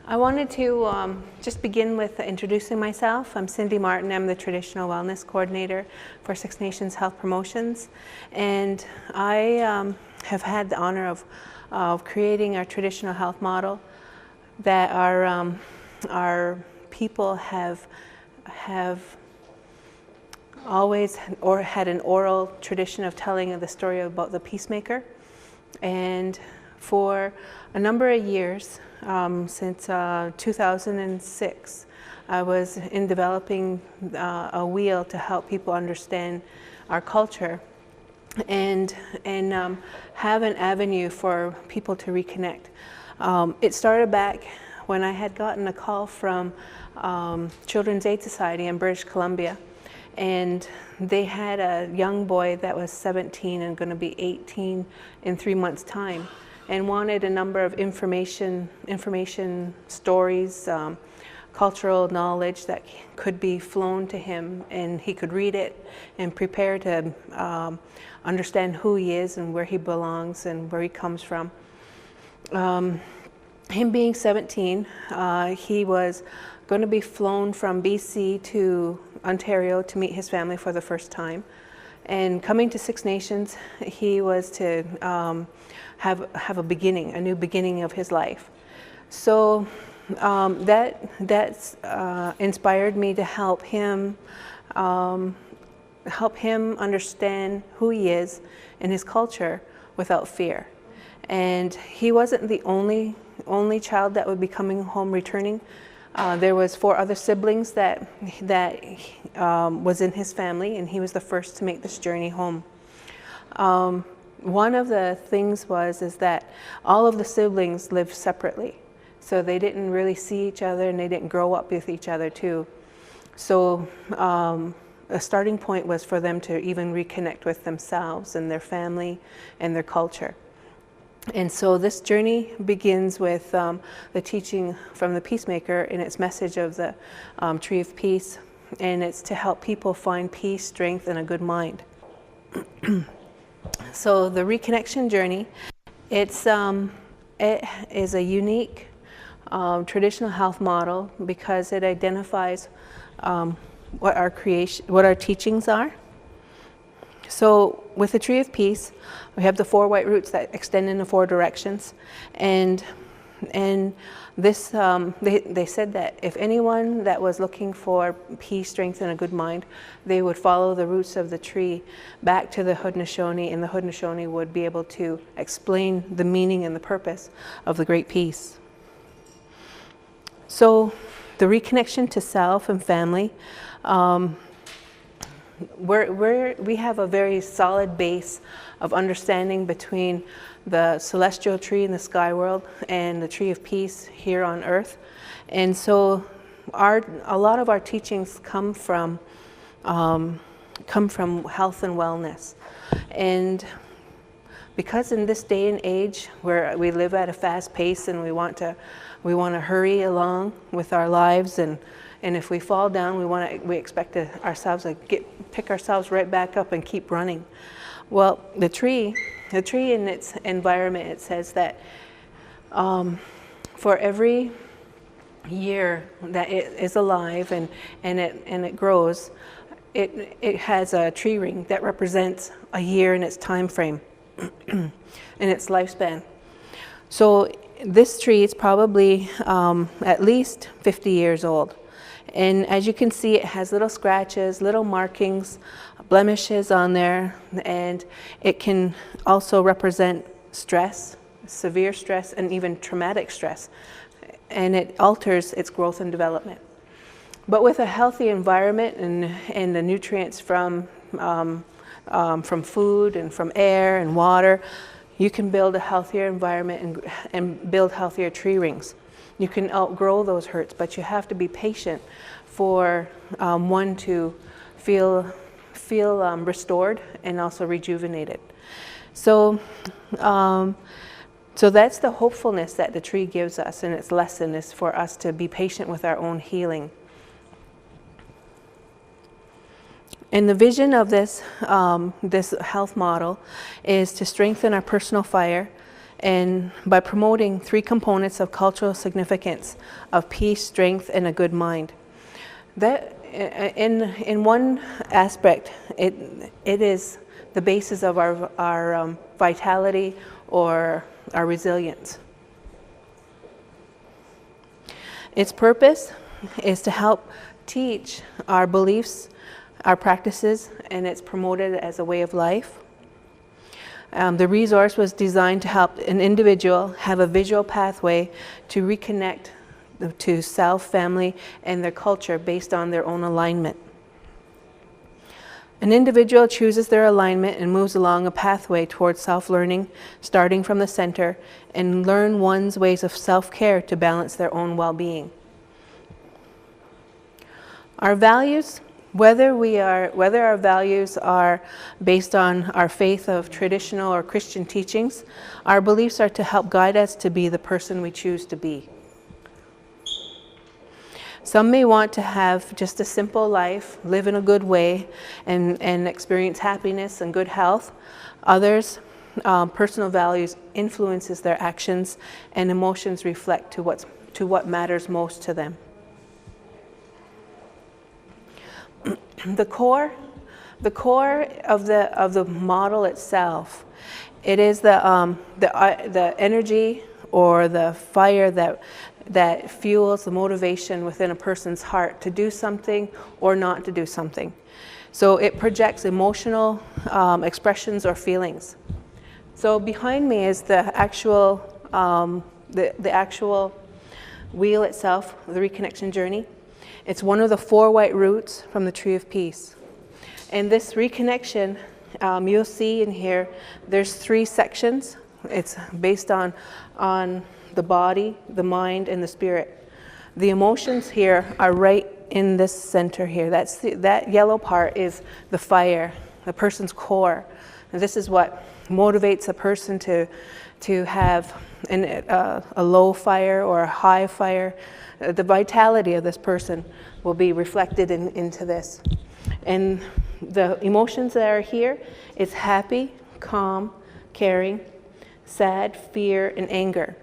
I wanted to just begin with introducing myself. I'm Cindy Martin. I'm the Traditional Wellness Coordinator for Six Nations Health Promotions. And I have had the honor of creating our traditional health model that our people have always had an oral tradition of telling the story about the peacemaker. And for a number of years, since 2006, I was in developing a wheel to help people understand our culture and have an avenue for people to reconnect. It started back when I had gotten a call from Children's Aid Society in British Columbia, and they had a young boy that was 17 and going to be 18 in 3 months' time, and wanted a number of information stories, cultural knowledge that could be flown to him, and he could read it and prepare to understand who he is and where he belongs and where he comes from. Him being 17, he was going to be flown from BC to Ontario to meet his family for the first time. And coming to Six Nations, he was to have a new beginning of his life. So that's inspired me to help him understand who he is and his culture without fear. And he wasn't the only child that would be coming home returning. There was 4 other siblings that was in his family, and he was the first to make this journey home. One of the things is that all of the siblings lived separately, so they didn't really see each other, and they didn't grow up with each other too. So a starting point was for them to even reconnect with themselves and their family and their culture. And so this journey begins with the teaching from the Peacemaker and its message of the Tree of Peace, and it's to help people find peace, strength, and a good mind. So the Reconnection journey, it is a unique traditional health model because it identifies what our teachings are. So with the Tree of Peace, we have the 4 white roots that extend in the 4 directions, and this they said that if anyone that was looking for peace, strength, and a good mind, they would follow the roots of the tree back to the Haudenosaunee, and the Haudenosaunee would be able to explain the meaning and the purpose of the Great Peace. So the reconnection to self and family. We have a very solid base of understanding between the celestial tree in the sky world and the Tree of Peace here on earth. And so a lot of our teachings come from health and wellness. And because in this day and age where we live at a fast pace and we want to hurry along with our lives, and if we fall down, we expect ourselves to pick ourselves right back up and keep running. Well, the tree in its environment, it says that for every year that it is alive and it grows, it has a tree ring that represents a year in its time frame in its lifespan. So this tree is probably at least 50 years old. And as you can see, it has little scratches, little markings, blemishes on there, and it can also represent stress, severe stress, and even traumatic stress. And it alters its growth and development. But with a healthy environment and the nutrients from food and from air and water, you can build a healthier environment and build healthier tree rings. You can outgrow those hurts, but you have to be patient for one to feel restored and also rejuvenated. So that's the hopefulness that the tree gives us, and its lesson is for us to be patient with our own healing. And the vision of this health model is to strengthen our personal fire and by promoting 3 components of cultural significance of peace, strength, and a good mind. That, in one aspect, it is the basis of our vitality or our resilience. Its purpose is to help teach our beliefs, our practices, and it's promoted as a way of life. The resource was designed to help an individual have a visual pathway to reconnect to self, family, and their culture based on their own alignment. An individual chooses their alignment and moves along a pathway towards self-learning, starting from the center, and learn one's ways of self-care to balance their own well-being. Our values, whether our values are based on our faith of traditional or Christian teachings, our beliefs are to help guide us to be the person we choose to be. Some may want to have just a simple life, live in a good way, and experience happiness and good health. Others, personal values influences their actions, and emotions reflect to what matters most to them. The core of the model itself, it is the energy or the fire that fuels the motivation within a person's heart to do something or not to do something. So it projects emotional expressions or feelings. So behind me is the actual wheel itself, the Reconnection journey. It's one of the 4 white roots from the Tree of Peace. And this Reconnection, you'll see in here, there's 3 sections. It's based on the body, the mind, and the spirit. The emotions here are right in this center here. That yellow part is the fire, the person's core. And this is what motivates a person to have a low fire or a high fire. The vitality of this person will be reflected into this. And the emotions that are here is happy, calm, caring, sad, fear, and anger.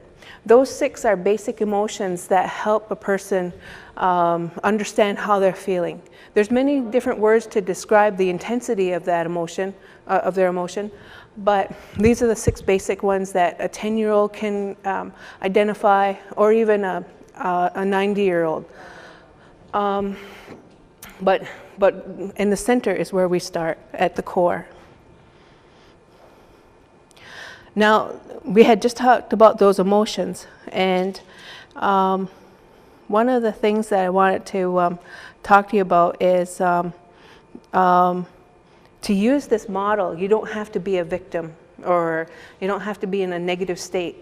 Those 6 are basic emotions that help a person understand how they're feeling. There's many different words to describe the intensity of that emotion, of their emotion, but these are the 6 basic ones that a 10-year-old can identify, or even a 90-year-old. But in the center is where we start, at the core. Now, we had just talked about those emotions, and one of the things that I wanted to talk to you about is to use this model. You don't have to be a victim, or you don't have to be in a negative state.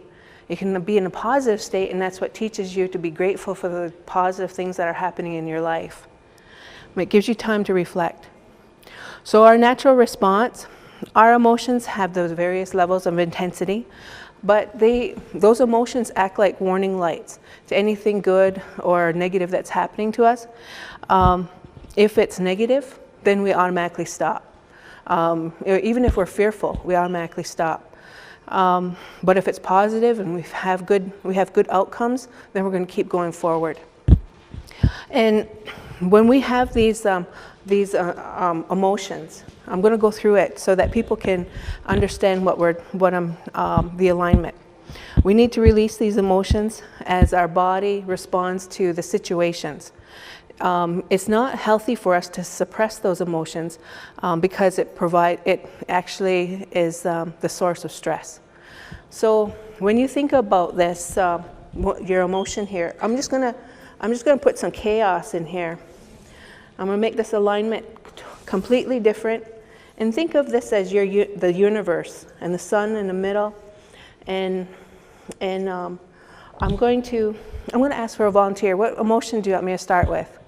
You can be in a positive state, and that's what teaches you to be grateful for the positive things that are happening in your life. It gives you time to reflect. So our natural response, our emotions have those various levels of intensity, but those emotions act like warning lights to anything good or negative that's happening to us. If it's negative, then we automatically stop. Even if we're fearful, we automatically stop. But if it's positive and we have good outcomes, then we're going to keep going forward. And when we have these emotions, I'm going to go through it so that people can understand the alignment. We need to release these emotions as our body responds to the situations. It's not healthy for us to suppress those emotions because it actually is the source of stress. So when you think about this, your emotion here, I'm just gonna put some chaos in here. I'm gonna make this alignment completely different, and think of this as the universe and the sun in the middle, and I'm going to ask for a volunteer. What emotion do you want me to start with?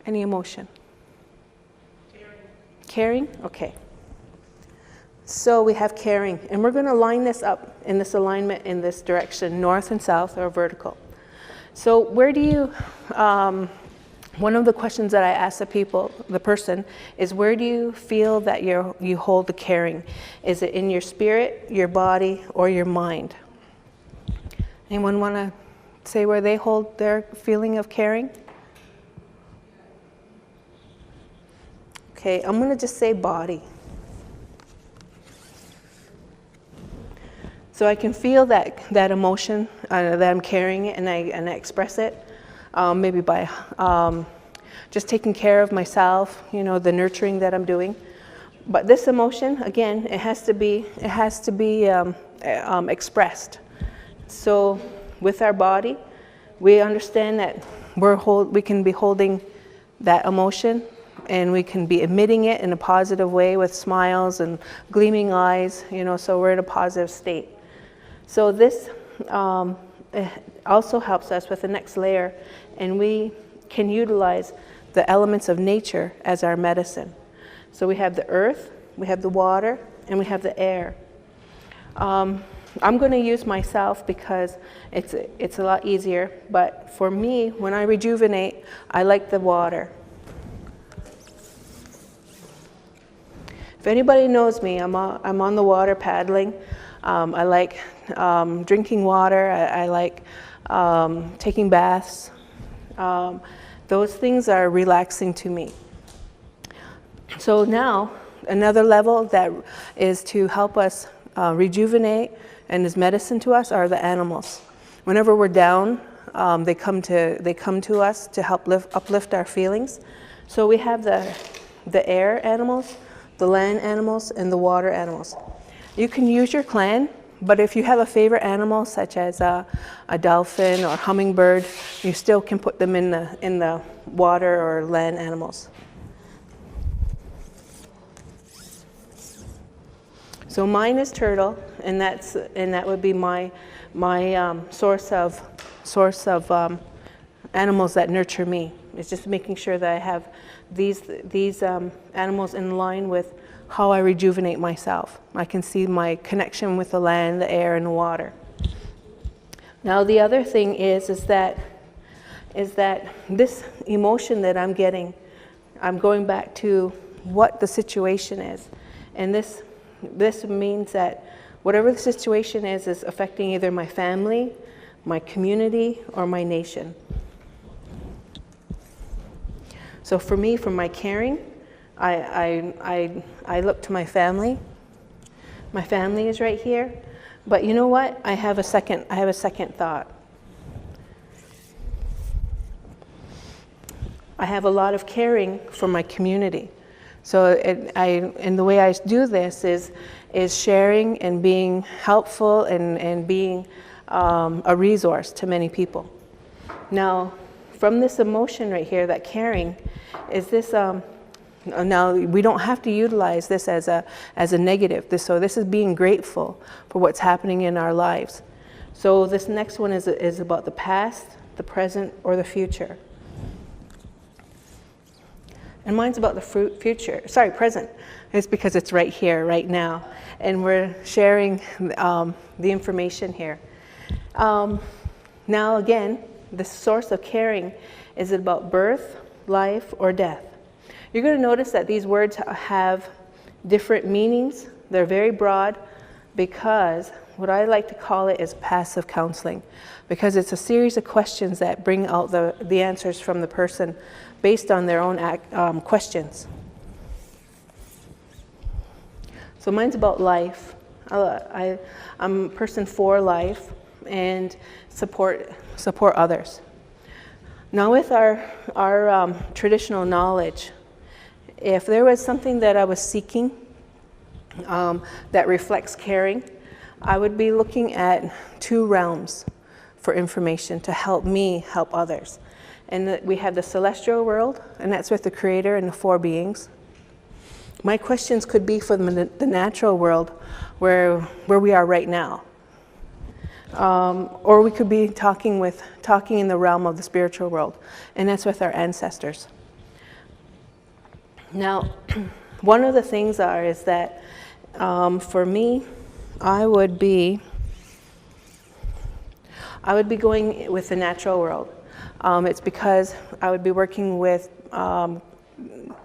Any emotion? Caring? Okay. So we have caring, and we're going to line this up in this alignment in this direction, north and south or vertical. So where do you one of the questions that I ask the person, is where do you feel that you hold the caring? Is it in your spirit, your body, or your mind? Anyone want to say where they hold their feeling of caring? Okay, I'm going to just say body. So I can feel that emotion that I'm carrying it, and I express it, maybe by just taking care of myself, the nurturing that I'm doing. But this emotion, again, it has to be expressed. So with our body, we understand that we can be holding that emotion, and we can be emitting it in a positive way with smiles and gleaming eyes, so we're in a positive state. So this also helps us with the next layer, and we can utilize the elements of nature as our medicine. So we have the earth, we have the water, and we have the air. I'm going to use myself because it's a lot easier, but for me, when I rejuvenate, I like the water. If anybody knows me, I'm on the water paddling. I like drinking water. I like taking baths. Those things are relaxing to me. So now, another level that is to help us rejuvenate and is medicine to us are the animals. Whenever we're down, they come to us to help uplift our feelings. So we have the air animals, the land animals, and the water animals. You can use your clan, but if you have a favorite animal, such as a dolphin or hummingbird, you still can put them in the water or land animals. So mine is turtle, and that would be my source of animals that nurture me. It's just making sure that I have these animals in line with how I rejuvenate myself. I can see my connection with the land, the air, and the water. Now the other thing is that this emotion that I'm getting, I'm going back to what the situation is, and this means that whatever the situation is affecting either my family, my community, or my nation. So for me, for my caring, I look to my family. My family is right here, but you know what? I have a second thought. I have a lot of caring for my community. So and the way I do this is sharing and being helpful and being a resource to many people. Now, from this emotion right here, that caring, is this. Now we don't have to utilize this as a negative. So this is being grateful for what's happening in our lives. So this next one is about the past, the present, or the future. And mine's about the present. It's because it's right here, right now. And we're sharing the information here. Now again, the source of caring, is it about birth, life, or death? You're going to notice that these words have different meanings. They're very broad because what I like to call it is passive counseling, because it's a series of questions that bring out the answers from the person based on their own questions. So mine's about life. I'm a person for life and support others. Now with our traditional knowledge, if there was something that I was seeking that reflects caring, I would be looking at two realms for information to help me help others. And we have the celestial world, and that's with the Creator and the four beings. My questions could be for the natural world, where we are right now. Or we could be talking in the realm of the spiritual world, and that's with our ancestors. Now, one of the things is that for me, I would be going with the natural world. It's because I would be working with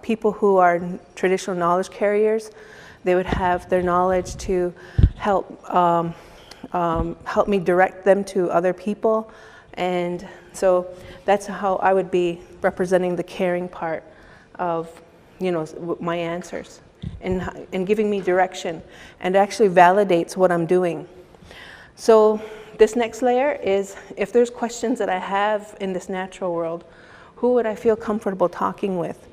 people who are traditional knowledge carriers. They would have their knowledge to help help me direct them to other people. And so that's how I would be representing the caring part of, you know, my answers, and giving me direction, and actually validates what I'm doing. So this next layer is, if there's questions that I have in this natural world, who would I feel comfortable talking with?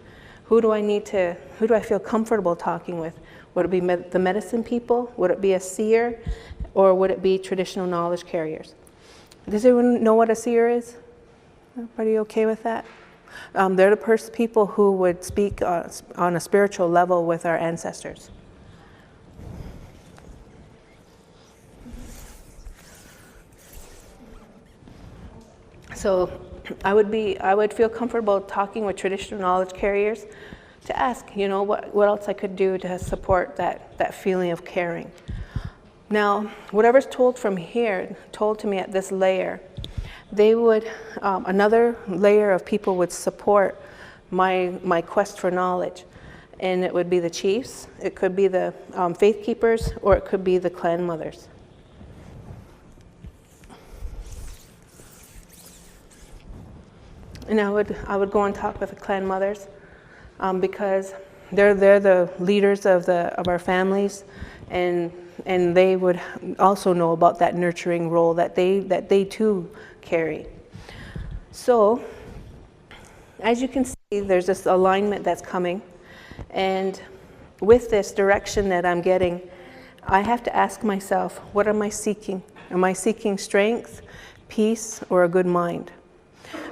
Who do I feel comfortable talking with? Would it be the medicine people? Would it be a seer? Or would it be traditional knowledge carriers? Does everyone know what a seer is? Everybody okay with that? They're the people who would speak on a spiritual level with our ancestors. So I would feel comfortable talking with traditional knowledge carriers to ask, you know, what else I could do to support that feeling of caring. Now, whatever's told from here, told to me at this layer, they would, another layer of people would support my quest for knowledge. And it would be the chiefs, it could be the faith keepers, or it could be the clan mothers. And I would go and talk with the clan mothers because they're the leaders of our families, and they would also know about that nurturing role that they too carry. So as you can see, there's this alignment that's coming, and with this direction that I'm getting, I have to ask myself, what am I seeking? Am I seeking strength, peace, or a good mind?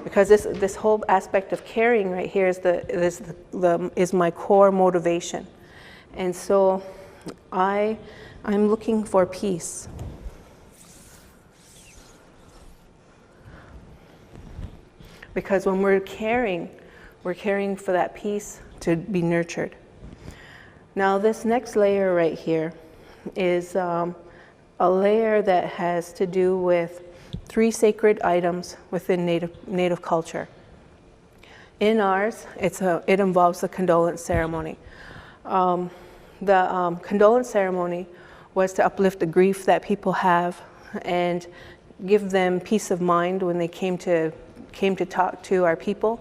Because this whole aspect of caring right here is my core motivation. And so I'm looking for peace. Because when we're caring for that peace to be nurtured. Now this next layer right here is a layer that has to do with 3 sacred items within Native culture. In ours, it involves the condolence ceremony. The condolence ceremony was to uplift the grief that people have and give them peace of mind when they came to talk to our people.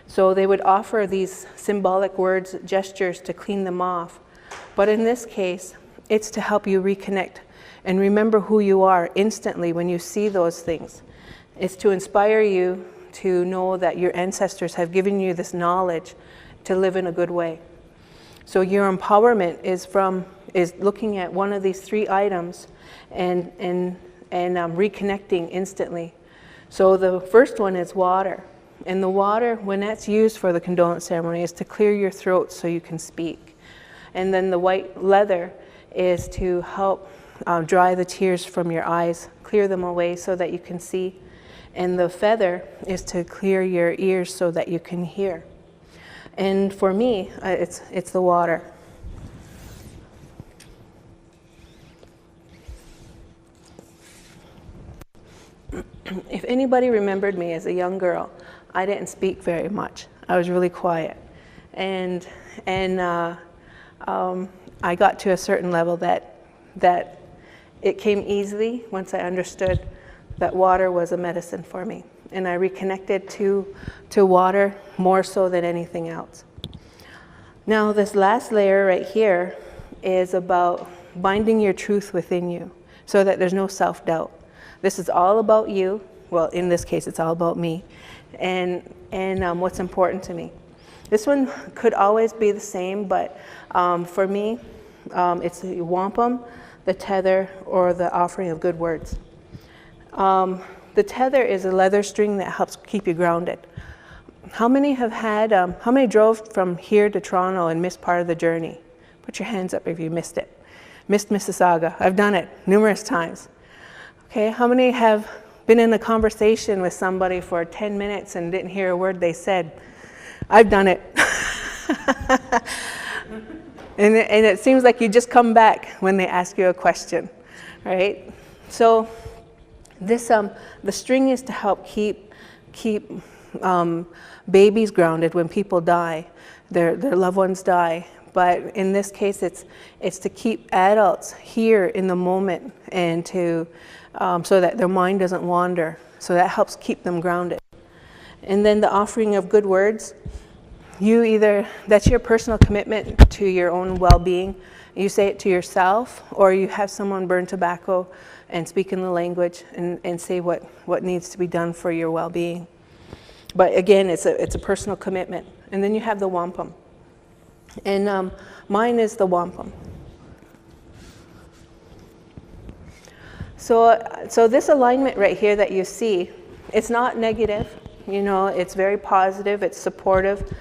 So they would offer these symbolic words, gestures to clean them off. But in this case, it's to help you reconnect and remember who you are instantly when you see those things. It's to inspire you to know that your ancestors have given you this knowledge to live in a good way. So your empowerment is looking at one of these 3 items and reconnecting instantly. So the first one is water. And the water, when that's used for the condolence ceremony, is to clear your throat so you can speak. And then the white leather is to help dry the tears from your eyes, clear them away so that you can see. And the feather is to clear your ears so that you can hear. And for me, it's the water. If anybody remembered me as a young girl, I didn't speak very much. I was really quiet. And I got to a certain level that it came easily once I understood that water was a medicine for me. And I reconnected to water more so than anything else. Now this last layer right here is about binding your truth within you so that there's no self-doubt. This is all about you. Well, in this case, it's all about me and what's important to me. This one could always be the same, but for me, it's the wampum, the tether, or the offering of good words. The tether is a leather string that helps keep you grounded. How many drove from here to Toronto and missed part of the journey? Put your hands up if you missed it. Missed Mississauga. I've done it numerous times. Okay, how many have been in a conversation with somebody for 10 minutes and didn't hear a word they said? I've done it. And it seems like you just come back when they ask you a question, right? So this, the string is to help keep keep babies grounded when people die, their loved ones die. But in this case, it's to keep adults here in the moment and to so that their mind doesn't wander. So that helps keep them grounded. And then the offering of good words. That's your personal commitment to your own well-being. You say it to yourself, or you have someone burn tobacco and speak in the language and say what needs to be done for your well-being. But again, it's a personal commitment. And then you have the wampum. And mine is the wampum. So this alignment right here that you see, it's not negative, it's very positive, it's supportive.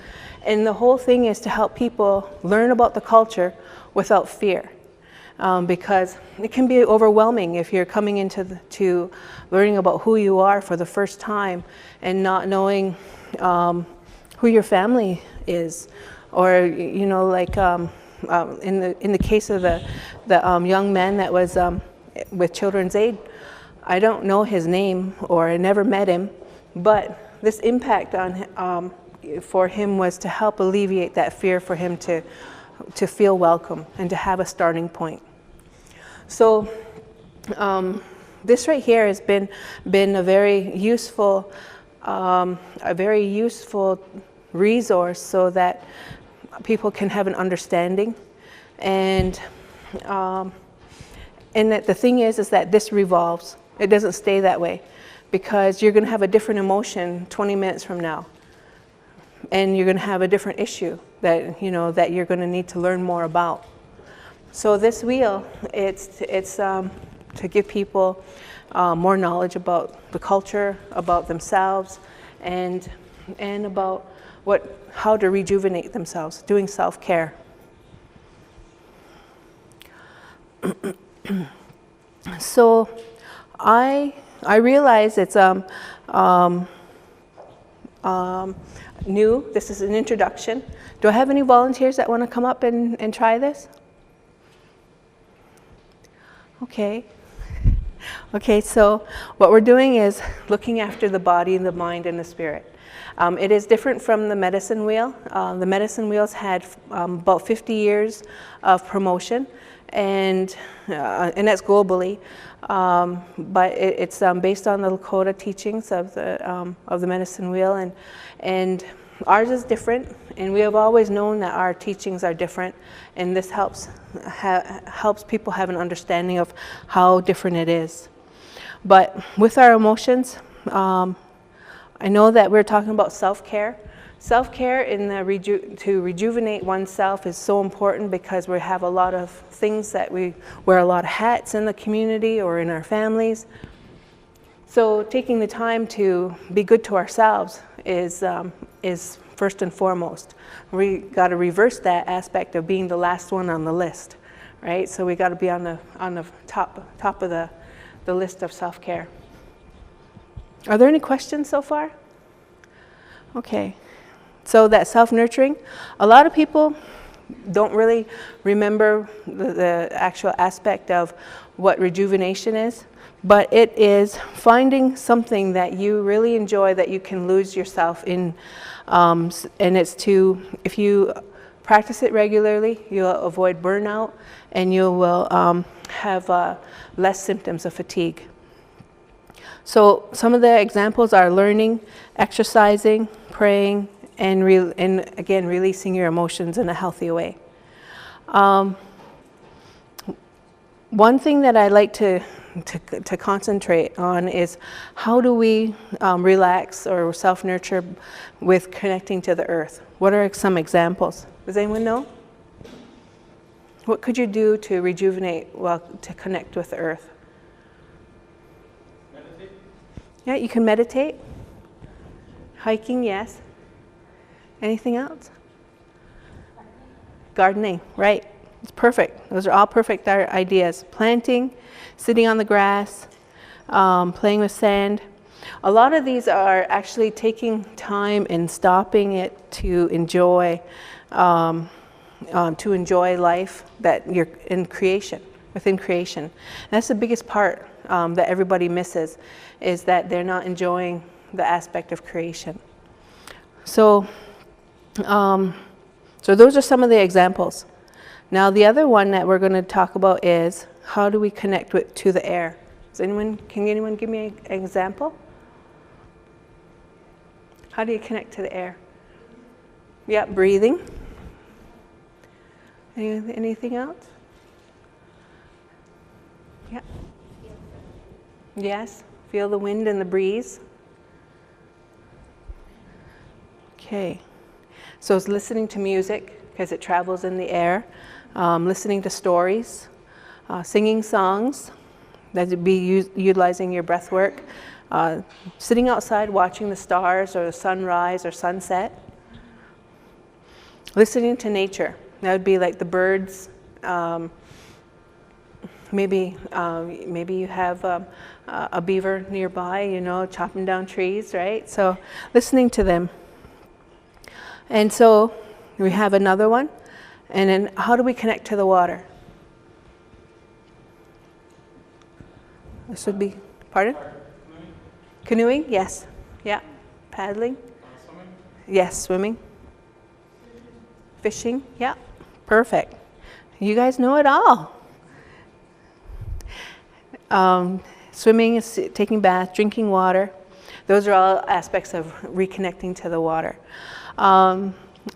And the whole thing is to help people learn about the culture without fear. Because it can be overwhelming if you're coming to learning about who you are for the first time and not knowing who your family is. Or, like in the case of the young man that was with Children's Aid, I don't know his name or I never met him, but this impact on for him was to help alleviate that fear for him to feel welcome and to have a starting point. So this right here has been a very useful resource so that people can have an understanding, and that the thing is that this revolves. It doesn't stay that way, because you're going to have a different emotion 20 minutes from now, and you're going to have a different issue that that you're going to need to learn more about. So this wheel, it's to give people more knowledge about the culture, about themselves, and about how to rejuvenate themselves, doing self-care. So I realize it's new. This is an introduction. Do I have any volunteers that want to come up and try this? Okay. Okay, so what we're doing is looking after the body, the mind, and the spirit. It is different from the medicine wheel. The medicine wheels had about 50 years of promotion, and that's globally. But it's based on the Lakota teachings of the medicine wheel, and ours is different. And we have always known that our teachings are different, and this helps people have an understanding of how different it is. But with our emotions, I know that we're talking about self-care. Self-care to rejuvenate oneself is so important, because we have a lot of things that we wear a lot of hats in the community or in our families. So taking the time to be good to ourselves is first and foremost. We got to reverse that aspect of being the last one on the list, right? So we got to be on the top of the list of self-care. Are there any questions so far? Okay. So that self-nurturing, a lot of people don't really remember the actual aspect of what rejuvenation is, but it is finding something that you really enjoy that you can lose yourself in, and it's if you practice it regularly, you'll avoid burnout, and you will have less symptoms of fatigue. So some of the examples are learning, exercising, praying, and again, releasing your emotions in a healthy way. One thing that I like to concentrate on is how do we relax or self-nurture with connecting to the earth? What are some examples? Does anyone know? What could you do to rejuvenate, to connect with the earth? Meditate. Yeah, you can meditate. Hiking, yes. Anything else? Gardening, right. It's perfect. Those are all perfect ideas. Planting, sitting on the grass, playing with sand. A lot of these are actually taking time and stopping it to enjoy life, that you're in creation, within creation. And that's the biggest part that everybody misses, is that they're not enjoying the aspect of creation. So, so those are some of the examples. Now the other one that we're going to talk about is how do we connect to the air? Can anyone give me an example? How do you connect to the air? Yeah, breathing. Anything else? Yeah. Yes, feel the wind and the breeze. Okay, so it's listening to music because it travels in the air, listening to stories, singing songs, that would be utilizing your breath work, sitting outside watching the stars or the sunrise or sunset, listening to nature. That would be like the birds. Maybe you have a beaver nearby, you know, chopping down trees, right? So listening to them. And so we have another one. And then how do we connect to the water? This would be, pardon? Canoeing, yes. Yeah. Paddling? Swimming? Yes, swimming. Fishing, yeah. Perfect. You guys know it all. Swimming is taking baths, drinking water. Those are all aspects of reconnecting to the water.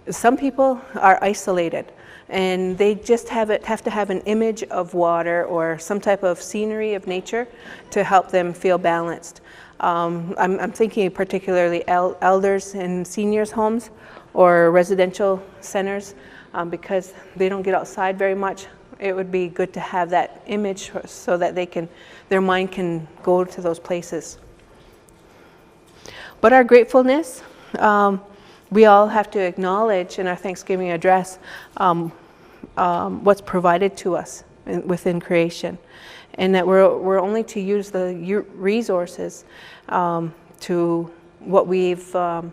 Some people are isolated and they just have to have an image of water or some type of scenery of nature to help them feel balanced. I'm thinking particularly elders in seniors' homes or residential centers because they don't get outside very much. It would be good to have that image so that their mind can go to those places. But our gratefulness, we all have to acknowledge in our Thanksgiving address what's provided to us within creation, and that we're only to use the resources to what we've, we're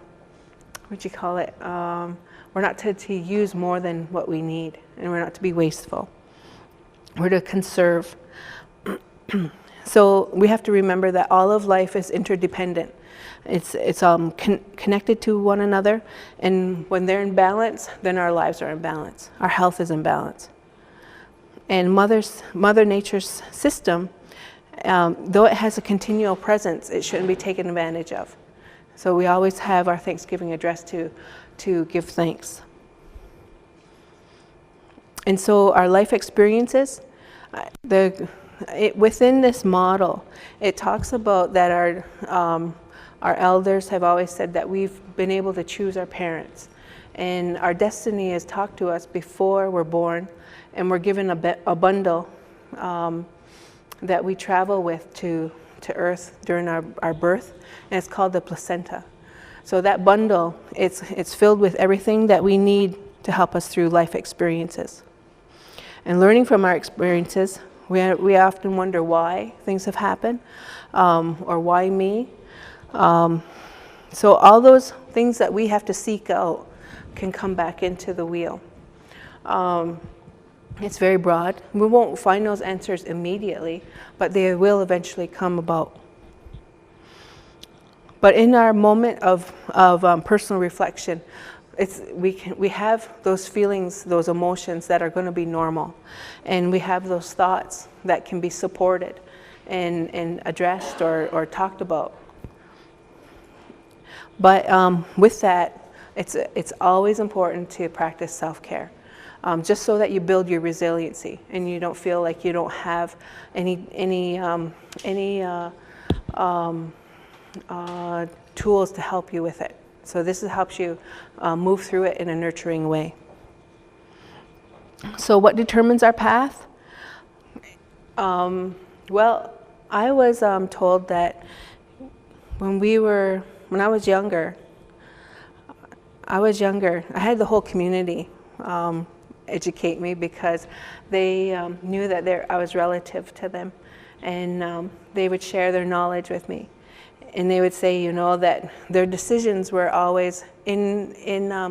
not to use more than what we need, and we're not to be wasteful. We're to conserve. So we have to remember that all of life is interdependent. It's connected to one another, and when they're in balance, then our lives are in balance. Our health is in balance. And Mother Nature's system, though it has a continual presence, it shouldn't be taken advantage of. So we always have our Thanksgiving address to give thanks. And so our life experiences, within this model, it talks about that our elders have always said that we've been able to choose our parents. And our destiny is talked to us before we're born, and we're given a bundle that we travel with to Earth during our birth, and it's called the placenta. So that bundle, it's filled with everything that we need to help us through life experiences. And learning from our experiences, we often wonder why things have happened, or why me. So all those things that we have to seek out can come back into the wheel. It's very broad. We won't find those answers immediately, but they will eventually come about. But in our moment of personal reflection, we have those feelings, those emotions that are going to be normal, and we have those thoughts that can be supported and addressed or talked about. But with that, it's always important to practice self-care, just so that you build your resiliency and you don't feel like you don't have any tools to help you with it. So this helps you move through it in a nurturing way. So what determines our path? Well, I was told that when I was younger, I had the whole community educate me because they knew that I was relative to them, and they would share their knowledge with me. And they would say, you know, that their decisions were always in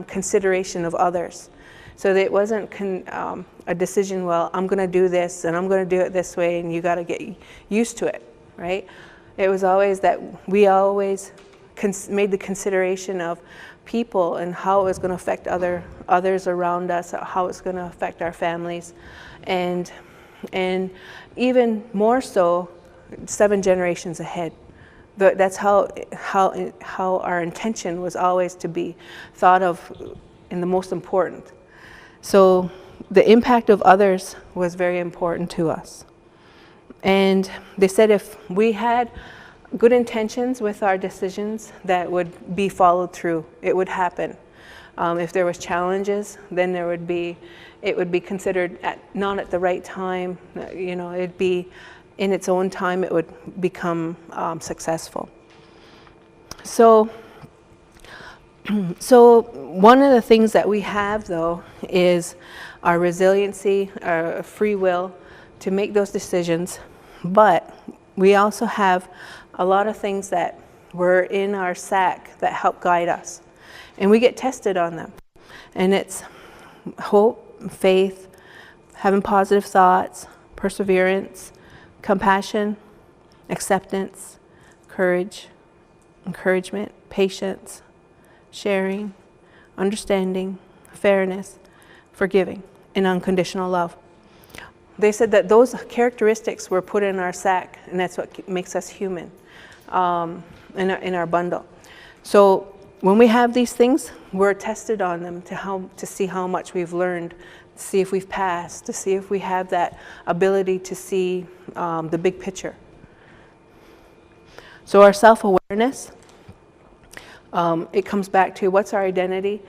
consideration of others. So that it wasn't a decision, well, I'm going to do this and I'm going to do it this way and you got to get used to it, right? It was always that we always made the consideration of people and how it was going to affect others around us, how it's going to affect our families, and even more so, 7 generations ahead. That's how our intention was always to be thought of in the most important. So the impact of others was very important to us. And they said if we had good intentions with our decisions, that would be followed through. It would happen. If there was challenges, then it would be considered not at the right time. You know, it'd be in its own time. It would become successful. So one of the things that we have, though, is our resiliency, our free will to make those decisions. But we also have a lot of things that were in our sack that help guide us. And we get tested on them. And it's hope, faith, having positive thoughts, perseverance, compassion, acceptance, courage, encouragement, patience, sharing, understanding, fairness, forgiving, and unconditional love. They said that those characteristics were put in our sack, and that's what makes us human, in our bundle. So when we have these things, we're tested on them to see how much we've learned, to see if we've passed, to see if we have that ability to see the big picture. So our self-awareness, it comes back to what's our identity,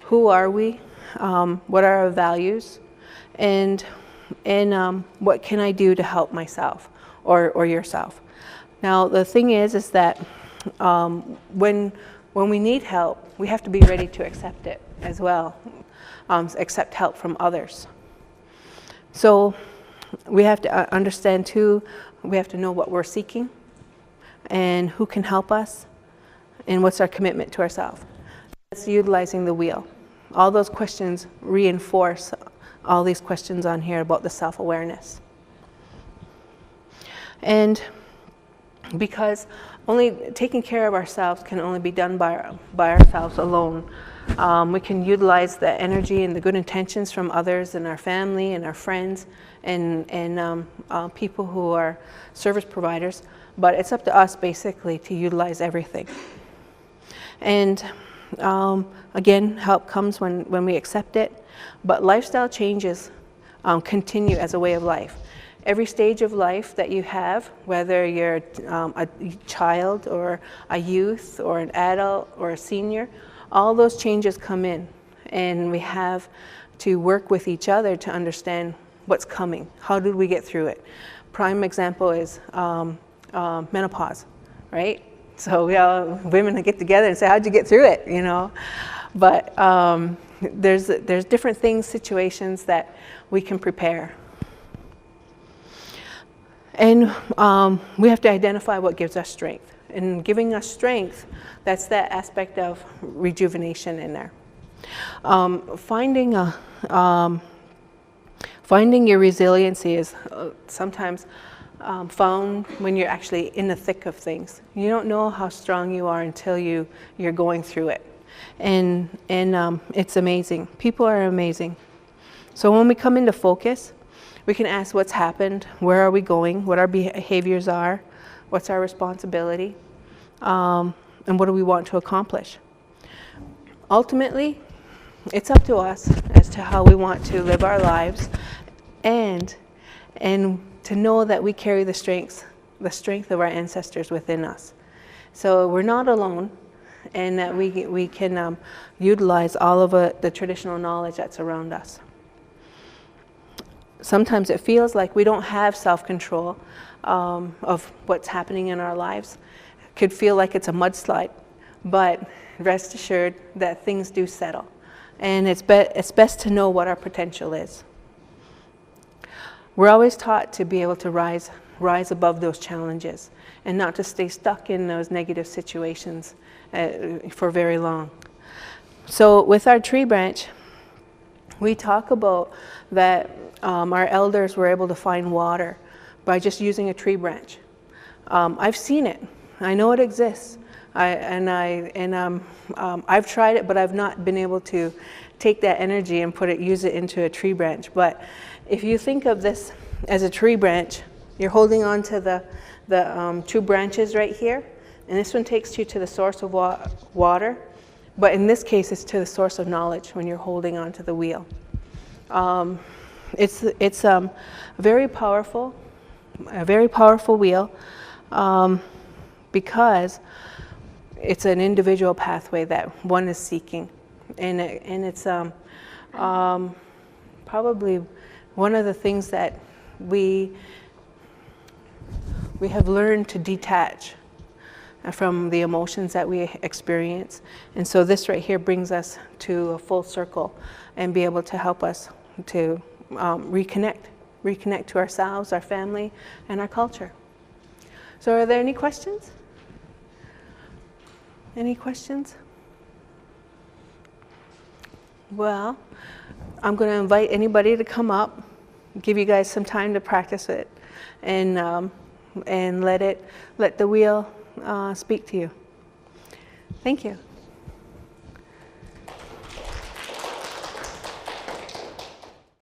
who are we, what are our values, and what can I do to help myself or yourself. Now the thing is that when we need help, we have to be ready to accept it as well, accept help from others. So we have to understand too, we have to know what we're seeking and who can help us and what's our commitment to ourselves. That's utilizing the wheel. All those questions reinforce all these questions on here about the self-awareness. And because only taking care of ourselves can only be done by ourselves alone. We can utilize the energy and the good intentions from others and our family and our friends and people who are service providers, but it's up to us basically to utilize everything. And again, help comes when we accept it, but lifestyle changes continue as a way of life. Every stage of life that you have, whether you're a child or a youth or an adult or a senior, all those changes come in, and we have to work with each other to understand what's coming. How did we get through it? Prime example is menopause, right? So we all women get together and say, "How'd you get through it?" You know, but there's different things, situations that we can prepare. And we have to identify what gives us strength. And giving us strength, that's that aspect of rejuvenation in there. Finding your resiliency is sometimes found when you're actually in the thick of things. You don't know how strong you are until you're going through it. And it's amazing. People are amazing. So when we come into focus, we can ask what's happened, where are we going, what our behaviors are, what's our responsibility, and what do we want to accomplish. Ultimately, it's up to us as to how we want to live our lives, and to know that we carry the strength of our ancestors within us. So we're not alone, and that we can utilize all of the traditional knowledge that's around us. Sometimes it feels like we don't have self-control of what's happening in our lives. It could feel like it's a mudslide, but rest assured that things do settle. And it's best to know what our potential is. We're always taught to be able to rise above those challenges and not to stay stuck in those negative situations for very long. So with our tree branch, we talk about that our elders were able to find water by just using a tree branch. I've seen it. I know it exists. I've tried it, but I've not been able to take that energy and use it into a tree branch. But if you think of this as a tree branch, you're holding on to the two branches right here, and this one takes you to the source of water. But in this case, it's to the source of knowledge when you're holding on to the wheel. It's a very powerful wheel because it's an individual pathway that one is seeking, and it's probably one of the things that we have learned to detach from the emotions that we experience. And so this right here brings us to a full circle and be able to help us to reconnect to ourselves, our family, and our culture. So are there any questions? Any questions? Well, I'm going to invite anybody to come up, give you guys some time to practice it, and let the wheel speak to you. Thank you.